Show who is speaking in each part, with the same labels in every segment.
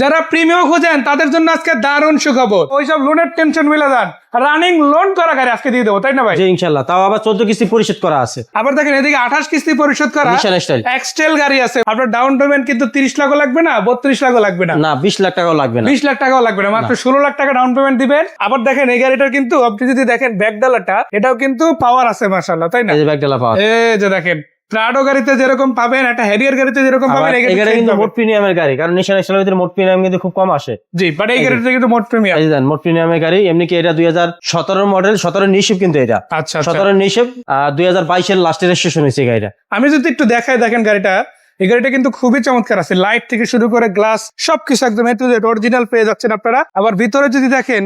Speaker 1: যারা প্রিমিয়াম খোঁজেন তাদের জন্য আজকে দারুণ সুখবর। ওইসব লোনের টেনশন মিলে যান, রানিং লোন করা গাড়ি আজকে দিয়ে দেবো, তাই না ভাই?
Speaker 2: জি ইনশাআল্লাহ, তাও আবার 14 কিস্তি পরিশোধ করা আছে।
Speaker 1: আবার দেখেন এদিকে 28 কিস্তি পরিশোধ করা
Speaker 2: নিশান স্টাইল
Speaker 1: এক্সটেল গাড়ি আছে। আপনার ডাউন পেমেন্ট কিন্তু 30 লাখও লাগবে না, 32 লাখও লাগবে না,
Speaker 2: না 20 লাখ টাকাও লাগবে না,
Speaker 1: 20 লাখ টাকাও লাগবে না, মাত্র 16 লাখ টাকা ডাউন পেমেন্ট দিবেন। আবার দেখেন এই গাড়িটার কিন্তু আপনি যদি দেখেন ব্যাক ডালাটা, এটাও কিন্তু পাওয়ার আছে মাশাআল্লাহ, তাই না?
Speaker 2: এই যে ব্যাগডালা পাওয়া।
Speaker 1: এই যে দেখেন প্রাডো গাড়িতে যেরকম পাবেন, একটা হ্যারিয়ার গাড়িতে যেরকম পাবেন, এই
Speaker 2: এই গাড়ি
Speaker 1: গাড়িতে
Speaker 2: কিন্তু
Speaker 1: কিন্তু
Speaker 2: মোট প্রিমিয়ামের গাড়ি, কারণ নিশান স্টাইলের ভিতরে মোট প্রিমিয়াম কিন্তু খুব কম আসে।
Speaker 1: জি, বাট এই গাড়িটা কিন্তু মোট প্রিমিয়াম।
Speaker 2: এই যে মোট প্রিমিয়ামের গাড়ি, এমনি কি এটা 2017 মডেল, 17 নিশিপ কিন্তু এটা।
Speaker 1: আচ্ছা
Speaker 2: 17 নিশিপ 2022 এর লাস্টের রেজিস্ট্রেশন হয়েছে এই গাড়িটা।
Speaker 1: আমি যদি একটু দেখাই, দেখেন গাড়িটা, এই গাড়িটা কিন্তু খুবই চমৎকার আছে। লাইট থেকে শুরু করে গ্লাস সবকিছু একদম অরিজিনাল পেয়ে যাচ্ছেন আপনারা। আবার ভিতরে যদি দেখেন,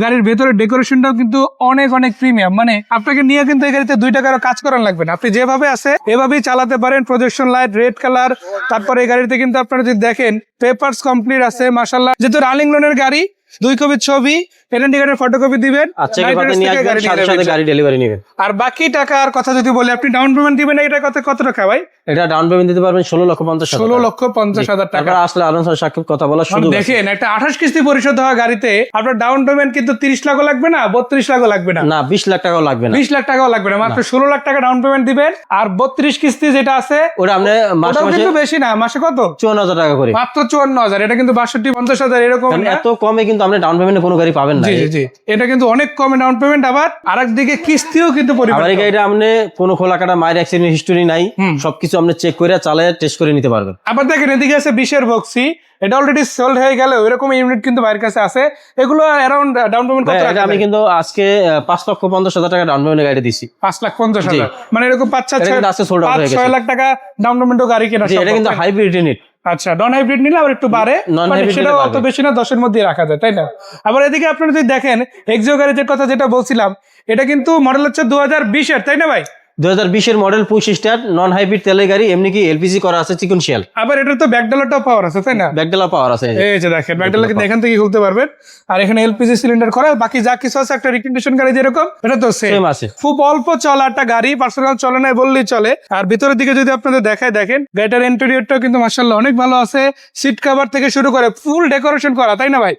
Speaker 1: গাড়ির ভেতরে ডেকোরেশনটাও কিন্তু অনেক অনেক প্রিমিয়াম। মানে আপনাকে নিয়ে কিন্তু এই গাড়িতে 2 টাকারও কাজ করার লাগবে না, আপনি যেভাবে আছে এভাবেই চালাতে পারেন। প্রজেকশন লাইট রেড কালার, তারপরে এই গাড়িতে কিন্তু আপনারা যদি দেখেন পেপারস কমপ্লিট আছে মাশাআল্লাহ। যেহেতু রানিং লোনের গাড়ি, 2 কপি ছবি, এনএনডিকারের ফটোকপি দিবেন,
Speaker 2: আচ্ছা এবারে নিয়ে আসবেন, সাথে সাথে গাড়ি ডেলিভারি নেবেন।
Speaker 1: আর বাকি টাকার কথা যদি বলি, আপনি ডাউন পেমেন্ট দিবেন, এটা কত টাকা ভাই?
Speaker 2: এটা ডাউন পেমেন্ট দিতে পারবেন 16,50,000
Speaker 1: 16,50,000 টাকা।
Speaker 2: তারপর আসলে আলোচনা সাক্ষাৎ কথা বলা শুরু।
Speaker 1: দেখেন একটা 28 কিস্তি পরিশোধ হওয়া গাড়িতে আপনার ডাউন পেমেন্ট কিন্তু 30 লাখও লাগবে না, 32 লাখও লাগবে না,
Speaker 2: না 20 লাখ টাকাও লাগবে না,
Speaker 1: 20 লাখ টাকাও লাগবে না, মাত্র 16 লাখ টাকা ডাউন পেমেন্ট দিবেন। আর 32 কিস্তি যেটা আছে
Speaker 2: ওটা আপনি মাসে
Speaker 1: ওটাও
Speaker 2: মাসে
Speaker 1: কিন্তু বেশি না, মাসে কত?
Speaker 2: 54,000 টাকা করে,
Speaker 1: মাত্র 54,000। এটা কিন্তু 62-50,000 এরকম
Speaker 2: কারণ
Speaker 1: না।
Speaker 2: এত কমে কিন্তু আপনি ডাউন পেমেন্টে কোনো গাড়ি পাবেন না।
Speaker 1: জি জি জি, এটা কিন্তু অনেক কমে ডাউন পেমেন্ট। আবার আরেকদিকে কিস্তিও কিন্তু পরিমাণ
Speaker 2: আমার এই
Speaker 1: কম।
Speaker 2: গাড়িটা আপনি কোনো খোলা কাটা মায়ের অ্যাক্সিডেন্ট হিস্টোরি নাই, সবকিছু আপনি চেক করে চালায় টেস্ট করে নিতে পারবেন।
Speaker 1: আবার দেখেন এদিকে আছে 20-এর বক্সি, এটা অলরেডি সোল্ড হয়ে গেল, এরকম ইউনিট কিন্তু বাইরের কাছে আছে। এগুলো অ্যারাউন্ড ডাউন পেমেন্ট কত
Speaker 2: এটা
Speaker 1: টাকা?
Speaker 2: আমি কিন্তু আজকে 5,50,000 টাকা ডাউন পেমেন্টে গাড়ি দিছি।
Speaker 1: 5,50,000, মানে এরকম 5-6 লাখ টাকা ডাউন পেমেন্টও গাড়ি কেনা
Speaker 2: জি, এটা কিন্তু হাইব্রিড ইউনিট।
Speaker 1: আচ্ছা, নন হাইব্রিড নিলে আবার একটু বাড়ে,
Speaker 2: Non
Speaker 1: মানে
Speaker 2: hybrid
Speaker 1: সেটাও
Speaker 2: নিলে
Speaker 1: অত বেশি না, 10-এর মধ্যে রাখা যায়, তাই না? আবার এদিকে আপনারা যদি দেখেন এক্সিও গাড়ির কথা যেটা বলছিলাম, এটা কিন্তু মডেল হচ্ছে 2020-এর, তাই না ভাই?
Speaker 2: 2020 এর মডেল 25 স্টার নন হাইব্রিড তেলের গাড়ি, এমনি কি এলপিজি করা আছে সিকোয়েন্সিয়াল।
Speaker 1: আবার এটা তো ব্যাকডালারটাও পাওয়ার আছে, তাই না?
Speaker 2: ব্যাকডালা পাওয়ার আছে।
Speaker 1: এই যে দেখেন ব্যাকডালার কিন্তু এখান থেকে খুলতে পারবেন। আর এখানে এলপিজি সিলিন্ডার করা, বাকি যা কিছু আছে একটা রিকন্ডিশন গাড়ি যেরকম, এটা তো সেম
Speaker 2: সেম আছে।
Speaker 1: খুব অল্প চলা একটা গাড়ি, পার্সোনাল চলে নাই বললেই চলে। আর ভিতরের দিকে যদি আপনাদের দেখায়, দেখেন গাড়িটার ইন্টেরিয়রটাও কিন্তু মাশাআল্লাহ অনেক ভালো আছে। সিট কভার থেকে শুরু করে ফুল ডেকোরেশন করা, তাই না ভাই?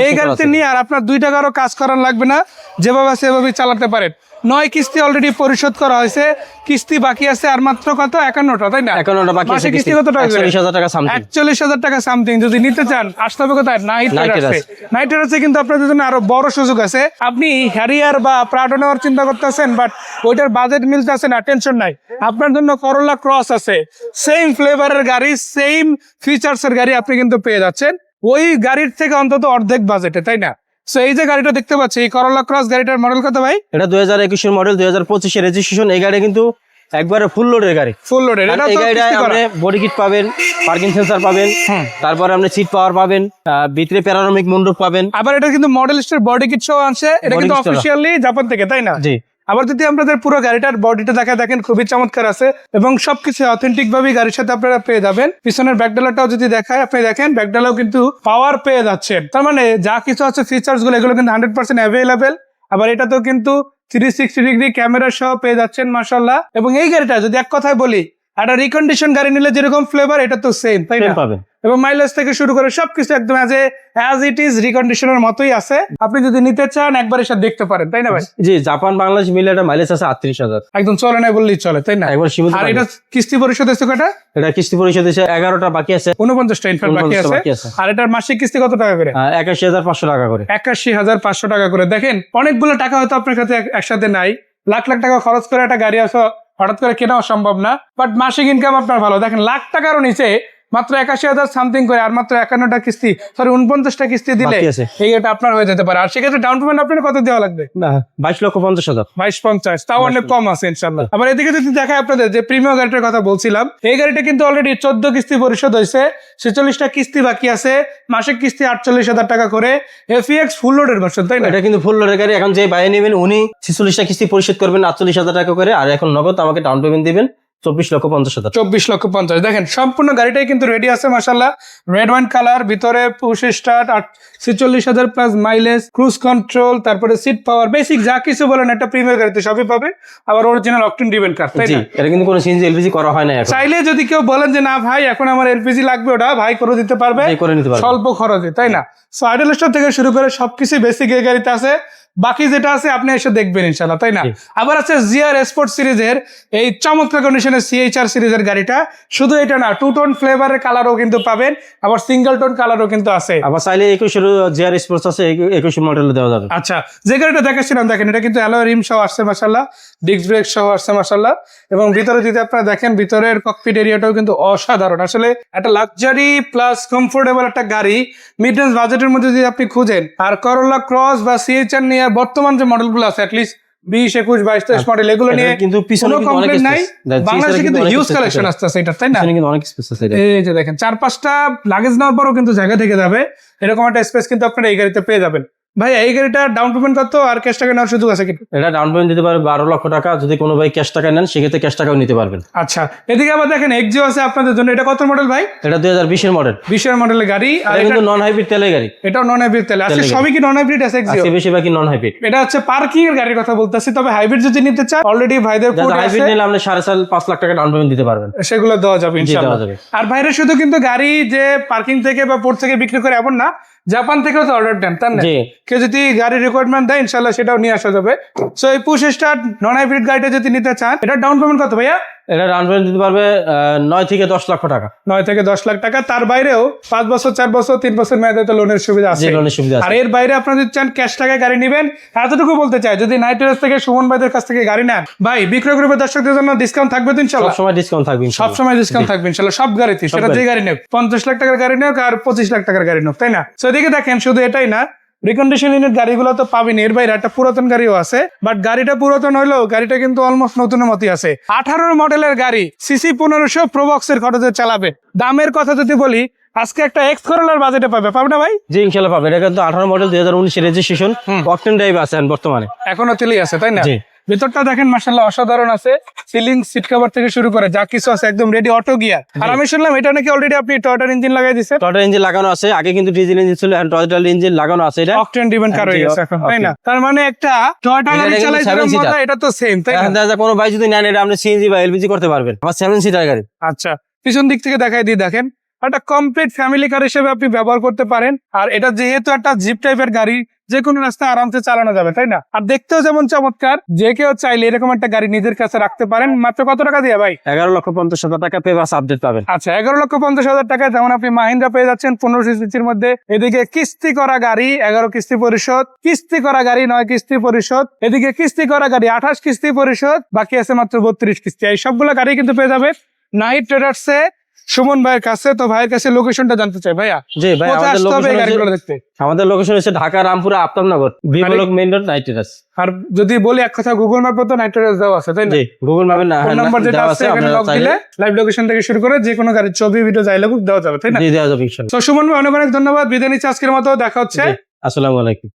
Speaker 1: এই গাড়িতে নিয়ে আর আপনার 2 টাকারও কাজ করার লাগবে না, যেভাবে আছে সেভাবেই চালাতে পারেন। 9 কিস্তি অলরেডি পরিশোধ করা হয়েছে, কিস্তি বাকি আছে আর মাত্র কত? 51টা, তাই না?
Speaker 2: 51টা বাকি আছে।
Speaker 1: মাসে কিস্তি কত টাকা?
Speaker 2: 41,000 টাকা সামথিং।
Speaker 1: 41,000 টাকা সামথিং। যদি নিতে চান আসতে হবে কোথায়? নাইটের আছে কিন্তু আপনাদের জন্য আরো বড় সুযোগ আছে। আপনি হ্যারিয়ার বা প্রাডো নেওয়ার চিন্তা করতেছেন, বাট ওইটার বাজেট মিলতেছে না, টেনশন নাই, আপনার জন্য করোলা ক্রস আছে। সেম ফ্লেভারের গাড়ি, সেম ফিচার্সের গাড়ি আপনি কিন্তু পেয়ে যাচ্ছেন ওই গাড়ির থেকে অন্তত অর্ধেক বাজেটে, তাই না? সো এই যে গাড়িটা দেখতে পাচ্ছি, এই করোলা ক্রস গাড়িটার মডেল কত ভাই?
Speaker 2: এটা 2021 এর মডেল, 2025 এর রেজিস্ট্রেশন। এই গাড়ি কিন্তু একবারে ফুল লোডের গাড়ি,
Speaker 1: ফুল লোডের।
Speaker 2: এই গাড়িটায় আপনি বডি কিট পাবেন, পার্কিং সেন্সর পাবেন, তারপরে আপনি সিট পাওয়ার পাবেন, ভিতরে প্যানোরামিক মন্ডপ পাবেন।
Speaker 1: আবার এটা কিন্তু মডেলিস্টের বডি কিট সহ আছে, এটা কিন্তু অফিশিয়ালি জাপান থেকে, তাই না?
Speaker 2: জি।
Speaker 1: আবার যদি আপনাদের পুরো গাড়িটার বডিটা দেখেন খুবই চমৎকার আছে এবং সবকিছু অথেন্টিক ভাবে গাড়ির সাথে আপনারা পেয়ে যাবেন। পিছনের ব্যাকডালাটাও যদি দেখায়, আপনি দেখেন ব্যাকডালাও কিন্তু পাওয়ার পেয়ে যাচ্ছেন। তার মানে যা কিছু আছে ফিচার্স গুলো, এগুলো কিন্তু 100% অ্যাভেলেবেল। আবার এটা তো কিন্তু 360 ডিগ্রি ক্যামেরা সহ পেয়ে যাচ্ছেন মাশাআল্লাহ। এবং এই গাড়িটা যদি এক কথায় বলি, একটা রিকন্ডিশন গাড়ি নিলে যেরকম ফ্লেভার, এটা তো সেম, তাই না?
Speaker 2: পাবেন।
Speaker 1: এবং মাইলেজ থেকে শুরু করে সবকিছু একদম অ্যাজ ইট ইজ রিকন্ডিশনের মতোই আছে। আপনি যদি নিতে চান একবার এসে দেখতে পারেন, তাই না ভাই?
Speaker 2: জি, জাপান বাংলাদেশ মিলে এটা মাইলেজ আছে 38,000।
Speaker 1: একদম চলে নাই বললেই চলে, তাই না?
Speaker 2: একবার সীমিত।
Speaker 1: আর এটা কিস্তি পরিশোধ আছে কয়টা?
Speaker 2: এটা কিস্তি পরিশোধ হয়েছে 11টা বাকি আছে,
Speaker 1: 49টা ইনফ্যাক্ট বাকি
Speaker 2: 49টা
Speaker 1: আছে।
Speaker 2: বাকি আছে।
Speaker 1: আর এটার মাসিক কিস্তি কত টাকা করে?
Speaker 2: 81,500 টাকা করে।
Speaker 1: 81,500 টাকা করে। দেখেন অনেকগুলো টাকা হয়তো আপনার কাছে একসাথে নাই, লাখ লাখ টাকা খরচ করে একটা গাড়ি আসা হঠাৎ করে কেনাও সম্ভব না, বাট মাসিক ইনকাম আপনার ভালো। দেখেন লাখ টাকারও নিচে মাত্র 81,000 সামথিং করে, আর মাত্র 51টা কিস্তি, সরি 49টা কিস্তি দিলে এই এটা আপনার হয়ে যেতে পারে। আর সেক্ষেত্রে ডাউন পেমেন্ট আপনার কত দেওয়া লাগবে?
Speaker 2: 22,50,000।
Speaker 1: 22,50, তাও অনেক কম আছে ইনশাল্লাহ। আবার এদিকে যদি দেখায় আপনাদের যে প্রিমিয়াম গাড়িটার কথা বলছিলাম, এই গাড়িটা কিন্তু অলরেডি 14 কিস্তি পরিশোধ হয়েছে, 46টা কিস্তি বাকি আছে, মাসিক কিস্তি 48,000 টাকা করে। এফিএক্স ফুল লোডের ভার্সন, তাই না?
Speaker 2: এটা কিন্তু ফুল লোডের গাড়ি। এখন যে বাইরে নেবেন উনি 46টা কিস্তি পরিশোধ করবেন 48,000 টাকা করে, আর এখন নগদ আমাকে ডাউন পেমেন্ট দিবেন 24,50,000।
Speaker 1: 24,50,000 দেখেন সম্পূর্ণ গাড়িটাই কিন্তু রেডি আছে মাশাআল্লাহ। রেড ওয়াইন কালার, ভিতরে push start, 46,000 plus mileage, cruise control, তারপরে সিট পাওয়ার, বেসিক যা কিছু বলেন একটা প্রিমিয়ার গাড়িতে সবই পাবে। আবার অরিজিনাল অকটেন ড্রিভেন কার, তাই
Speaker 2: জি,
Speaker 1: না?
Speaker 2: এটা কিন্তু কোনো সিএনজি এলপিজি করা হয় না এখন।
Speaker 1: চাইলে যদি কেউ বলেন যে না ভাই এখন আমার এলপিজি লাগবে, ওটা ভাই করে দিতে পারবে
Speaker 2: জি, করে নিতে পারবে।
Speaker 1: স্বল্প খরচে, তাই না? সো আইডল স্টোর থেকে শুরু করে সবকিছু বেসিক এই গাড়িতে আছে, বাকি যেটা আছে আপনি এসে দেখবেন ইনশাআল্লাহ, তাই না?
Speaker 2: জি।
Speaker 1: আবার আছে জিআর স্পোর্ট সিরিজের এই চমৎকার কন্ডিশনের সিএইচআর সিরিজের গাড়িটা। শুধু এটা না, টু টোন ফ্লেভারের কালারও কিন্তু পাবেন, আবার সিঙ্গেল টোন কালারও কিন্তু আছে।
Speaker 2: আবার চাইলে 21 জিআর স্পোর্টস আছে, 21 মডেল দেওয়া যাবে।
Speaker 1: আচ্ছা, যে গাড়িটা দেখাচ্ছিলাম দেখেন, এটা কিন্তু অ্যালয় রিম সহ আসছে মাশাআল্লাহ, ডিস্ক ব্রেক সহ আসছে মাশাআল্লাহ। এবং ভিতরে যদি আপনারা দেখেন, ভিতরের ককপিট এরিয়াটাও কিন্তু অসাধারণ। আসলে একটা লাক্সারি প্লাস কমফোর্টেবল একটা গাড়ি মিড রেঞ্জ বাজেটের মধ্যে যদি আপনি খুঁজেন, আর করোলা ক্রস বা সিএইচআর নিয়ে বর্তমান যে মডেলগুলো আছে অ্যাটলিস্ট 20, 21, 22, 23 মডেল, এগুলো নিয়ে
Speaker 2: এটা কিন্তু পিছনে
Speaker 1: কোনো
Speaker 2: কিন্তু অনেক
Speaker 1: কমপ্লেন নাই।
Speaker 2: space।
Speaker 1: বাংলাদেশে কিন্তু
Speaker 2: অনেক
Speaker 1: হিউজ
Speaker 2: space
Speaker 1: কালেকশন
Speaker 2: আছে।
Speaker 1: আসতেছে এটা, তাই না?
Speaker 2: পিছনে কিন্তু অনেক স্পেস আছে এটা।
Speaker 1: এই যে দেখেন 4-5টা লাগেজ নেওয়ার পরও কিন্তু জায়গা থেকে যাবে, এরকম একটা স্পেস কিন্তু আপনারা এই গাড়িতে পেয়ে যাবেন। ভাই এই গাড়িটা ডাউন পেমেন্ট কত আর ক্যাশ টাকা নেওয়ার সুযোগ আছে কি?
Speaker 2: এটা ডাউন পেমেন্ট দিতে পারবে 12 লক্ষ টাকা। যদি কোনো ভাই ক্যাশ টাকা নেন সেক্ষেত্রে ক্যাশ টাকাও নিতে পারবেন।
Speaker 1: আচ্ছা, এদিকে আবার দেখেন এক্সিও আছে আপনাদের জন্য। এটা কত মডেল ভাই?
Speaker 2: এটা 2020 এর মডেল।
Speaker 1: 20 এর মডেলের গাড়ি, আর
Speaker 2: এটা
Speaker 1: এটা
Speaker 2: কিন্তু নন হাইব্রিড তেলের গাড়ি।
Speaker 1: এটাও নন হাইব্রিড তেল আছে,
Speaker 2: তেলের
Speaker 1: সবই কি নন হাইব্রিড আছে এক্সিও?
Speaker 2: আজকে বেশিরভাগই নন হাইব্রিড।
Speaker 1: এটা হচ্ছে পার্কিং এর গাড়ির কথা বলতেছি, তবে হাইব্রিড যদি নিতে চান অলরেডি ভাইদের কোড আছে,
Speaker 2: হাইব্রিড নিলে আপনি 5.5 লাখ টাকা ডাউন পেমেন্ট দিতে পারবেন।
Speaker 1: সেগুলো দেওয়া যাবে
Speaker 2: জি,
Speaker 1: ইনশাআল্লাহ।
Speaker 2: দেওয়া যাবে।
Speaker 1: আর বাইরে শুধু কিন্তু গাড়ি যে পার্কিং থেকে বা পোর্ট থেকে বিক্রি করে এমন না, জাপান থেকেও তো অর্ডার দেন, তাই না?
Speaker 2: জি।
Speaker 1: কেউ যদি গাড়ির রিকোয়ারমেন্ট দেয় ইনশাআল্লাহ সেটাও নিয়ে আসা যাবে। সো এই পুশ স্টার্ট নন হাইব্রিড গাড়িটা যদি নিতে চান, এটা ডাউন পেমেন্ট কত ভাইয়া?
Speaker 2: এটা ডাউন পেমেন্ট দিতে পারবে 9 থেকে 10 লক্ষ টাকা।
Speaker 1: 9 থেকে 10 লাখ টাকা। তার বাইরেও 5 বছর, 4 বছর, 3 বছর মেয়াদে তো লোনের সুবিধা আছে।
Speaker 2: যে লোনের সুবিধা
Speaker 1: আর
Speaker 2: আছে।
Speaker 1: এর বাইরে আপনারা যদি চান ক্যাশ টাকায় গাড়ি নেবেন, এতটুকু বলতে চাই, যদি নাইট রেস থেকে সুমন ভাইদের কাছ থেকে গাড়ি নেন, ভাই বিক্রয় গ্রুপের দর্শকদের জন্য ডিসকাউন্ট থাকবে তো ইনশাআল্লাহ?
Speaker 2: সব সময় ডিসকাউন্ট থাকবে
Speaker 1: সব
Speaker 2: ইনশাআল্লাহ।
Speaker 1: সময় ডিসকাউন্ট থাকবে ইনশাআল্লাহ, সব গাড়িতে, সেটা যে গাড়ি নেব, 50 লাখ টাকার গাড়ি নেব আর 25 লাখ টাকার গাড়ি নেব, তাই না? সো এদিকে দেখেন, শুধু এটাই না, রিকন্ডিশন ইউনিট গাড়িগুলো তো পাবেন, এর বাইরে একটা পুরাতন গাড়িও আছে, বাট গাড়িটা পুরাতন হলেও গাড়িটা কিন্তু অলমোস্ট নতুনের মতই আছে। 18 মডেলের গাড়ি, সিসি 1500 প্রোবক্সের খরচে চালাবে। দামের কথা যদি বলি, আজকে একটা এক্স করোলার বাজেটে পাবে না ভাই?
Speaker 2: জি, ইনশাআল্লাহ পাবে। এটা কিন্তু 18 মডেল 2019 রেজিস্ট্রেশন, অকটেন ড্রাইভ আছে বর্তমানে।
Speaker 1: এখনো চলেই আছে, তাই না?
Speaker 2: জি।
Speaker 1: ভিতরটা দেখেন মাশাআল্লাহ অসাধারণ আছে, সিলিং, সিট কভার থেকে শুরু করে যা কিছু আছে একদম রেডি, অটো গিয়ার। আর আমি শুনলাম এটা নাকি অলরেডি আপনি টয়োটার ইঞ্জিন লাগাই দিয়েছেন।
Speaker 2: টয়োটা ইঞ্জিন লাগানো আছে, আগে কিন্তু ডিজেল ইঞ্জিন ছিল, এখন টয়োটা ইঞ্জিন লাগানো আছে। এটা
Speaker 1: অকটেন ড্রিভেন কার হয়ে
Speaker 2: জি,
Speaker 1: গেছে এখন, তাই না?
Speaker 2: octane।
Speaker 1: তার মানে একটা টয়োটা
Speaker 2: এটা
Speaker 1: গাড়ি
Speaker 2: কিন্তু
Speaker 1: চালাই
Speaker 2: 7
Speaker 1: যেরকম
Speaker 2: seater।
Speaker 1: মজা, এটা তো সেম, তাই
Speaker 2: এখন
Speaker 1: না?
Speaker 2: দেখা যায় কোনো ভাই যদি নেন, এটা আপনি সিএনজি বা এলপিজি করতে পারবেন। আমার 7 সিটার গাড়ি।
Speaker 1: আচ্ছা, পিছন দিক থেকে দেখাই দিই, দেখেন একটা কমপ্লিট ফ্যামিলি কার হিসেবে আপনি ব্যবহার করতে পারেন। আর এটা যেহেতু একটা জিপ টাইপের গাড়ি, যে কোনো রাস্তায় আরামসে চালানো যাবে, তাই না? আর দেখতেও যেমন চমৎকার, যে কেউ চাইলে এরকম একটা গাড়ি নিজের কাছে রাখতে পারেন। মাত্র কত টাকা দিয়ে ভাই?
Speaker 2: 11,50,000 টাকা পেপারস আপডেট পাবেন।
Speaker 1: আচ্ছা, 11,50,000 টাকায় যেমন আপনি মাহিন্দ্রা পেয়ে যাচ্ছেন 1500 সিসির মধ্যে। এদিকে কিস্তি করা গাড়ি 11 কিস্তি পরিশোধ, কিস্তি করা গাড়ি 9 কিস্তি পরিশোধ, এদিকে কিস্তি করা গাড়ি 28 কিস্তি পরিশোধ, বাকি আছে মাত্র 32 কিস্তি। এই সবগুলো গাড়ি কিন্তু পেয়ে যাবে নাহিদ ট্রেডার্সে সুমন ভাইয়ের কাছে। তো ভাইয়ের কাছে লোকেশনটা জানতে চাই ভাইয়া।
Speaker 2: জি ভাই,
Speaker 1: কোথায়
Speaker 2: আমাদের
Speaker 1: আসতে হবে এই
Speaker 2: লোকেশন
Speaker 1: গাড়িগুলো দেখতে?
Speaker 2: আমাদের লোকেশন হচ্ছে ঢাকা রামপুরা আফতাবনগর, বিপ্লব মেইন রোড, নাইট্রেস।
Speaker 1: আর যদি বলি এক কথা, গুগল ম্যাপে তো নাইট রাইডার্স দেওয়া আছে, তাই না?
Speaker 2: জি, গুগল ম্যাপে না
Speaker 1: ফোন নাম্বার যেটা আছে এখানে লক দিলে লাইভ লোকেশন থেকে শুরু করে যে কোনো গাড়ির ছবি, ভিডিও যাই লাগুক দেওয়া যাবে, তাই না?
Speaker 2: জি, দেওয়া যাবে ইনশাআল্লাহ।
Speaker 1: তো সুমন ভাই অনেক অনেক ধন্যবাদ, বিদায় নিচ্ছি আজকের মতো, দেখা হচ্ছে।
Speaker 2: জি, আসসালামু আলাইকুম।